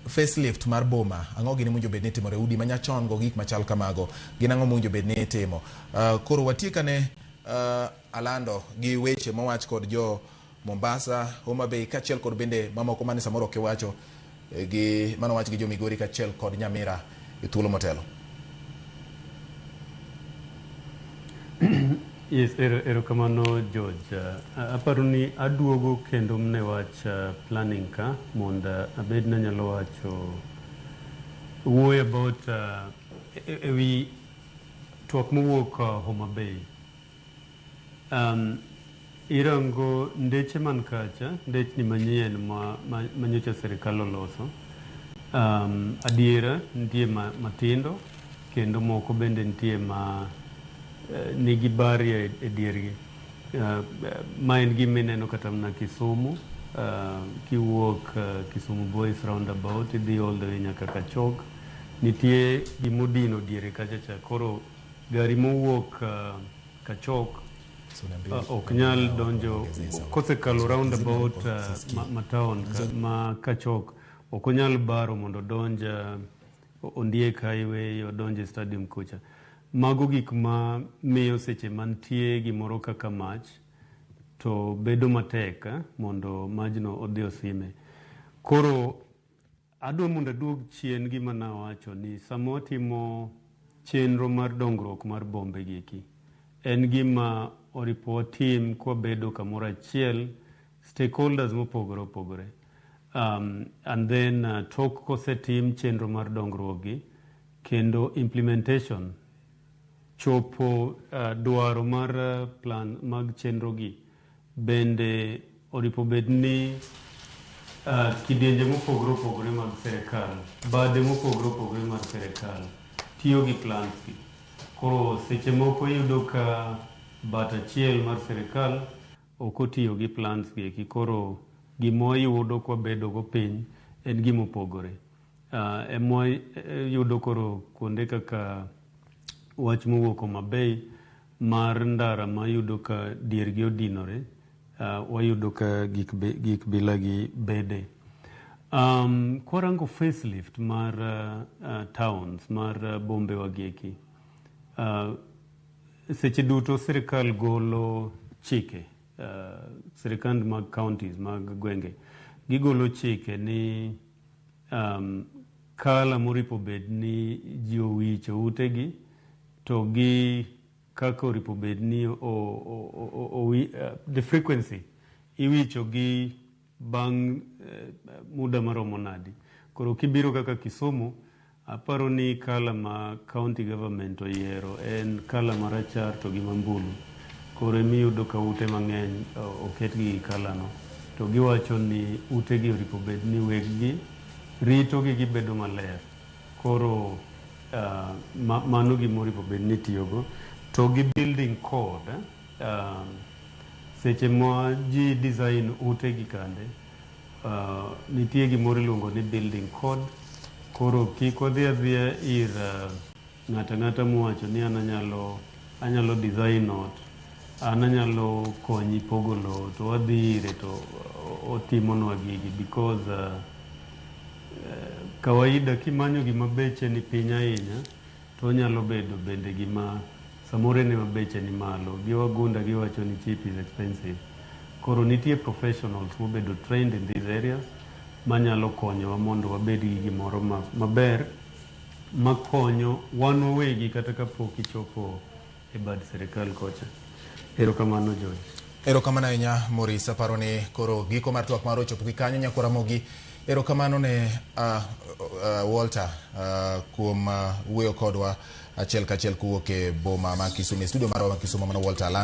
facelift mar boma ang'o gini munjo bedni timore udi manyachon go gik machal kamago gin ang'o munjo bedni timo koro watiekane alando gi weche mowach kod jo Mombasa, Homa Bay kachiel kod bende mamoko mane samoro kiwacho gi mano wach gi jo Migori kachiel kod Nyamira e thuolo motelo. Yes, erokamano George. Aparo ni aduogo kendo mne wach planning ka monda abed na nyalo wacho wuoy about ewi twak mowuok Homa Bay. Irango ndeche man kacha, ndechni manyien manyocha serikal oloso. Adiera nitie matindo kendo moko bende nitie nigi baria e diergi. Ma en gima ineno kata mna Kisumu, kiwuok Kisumu Boys roundabout, idhi all the way nyaka Kachok. Nitie gimodino diere kacha cha, koro gari mowuok Kachok ok nyal donjo kosekalo roundabout mataon ma Kachok ok onyal baro mondo donja Ondiek Highway o donje stadium kucha. Mago gik ma miyo seche mantie gimoro kaka mach to bedo matek mondo majno odhi osime. Koro adwa mondo aduog chien gima nawacho ni samo timo chenro mar dongruok mar bombe giki en gima oripo team kwa bedo kamoro achiel stakeholders mopogore opogore and then tok kose team chenro mar dongruok gi kendo implementation chopo dwaro mar plan mag chenro gi bende oripo bedni kidienje mopogore opogore mag serikal bade mopogore opogore mag serikal tiyo gi plans gi. Koro seche moko yudo ka bata achiel mar serikal ok otiyo gi plans gi, koro gima yudo kwa bedo go piny en gima opogore. Emo yudo koro kuonde kaka wach mowuok Homa Bay mar ndara ma yudo ka diergi odinore, wayudo ka gik bila gi bede. Kwarango facelift mar towns mar bombe wagieki. Seche duto serikal golo chike, serikand mag counties mag gwenge gigolo chike ni kala moripo bed ni ji owicho utegi to gi kaka oripo bed ni the frequency iwicho gi bang muda maromo nadi. Koro kibiro kaka Kisumu aparo ni kala ma county government oyiero en kala marachar to gi mambulu. Koro emiyudo ka ute mang'eny oket gi kala no. To giwacho ni ute gi oripo bed ni weg gi rito gi gibedo maler. Koro mano gimoripo bed ni tiyogo. To gi building code, seche ma ji design ute gi kande, nitie gimoro iluongo ni building code. Koro kik odhi adhiya ir ng'ata mwacho ni anyalo design ot, anyalo konyi pogo lo, to wadhi ire to otimonwa gigi because kawaida kimanyo gima beche ni piny ahinya to nyalo bedo bende gima samore ne mabeche ni malo. Giwagunda giwacho ni cheap is expensive. Koro nitie professionals mobedo trained in these areas manyalo konyowa mondo wabed gi gimoro maber makonyo wan wawegi kata kapok ichopo e bad serikal kocha. Erokamano George. Erokamano ahinya Maurice, aparo ni koro giko mar twak mar ochopo gi kanyo nyakuramogi. Erokamano ne Walter kuom wuoyo kodwa achiel kachiel kuwuok e boma ma Kisumu, studio mar Kisumu mano Walter Alanda.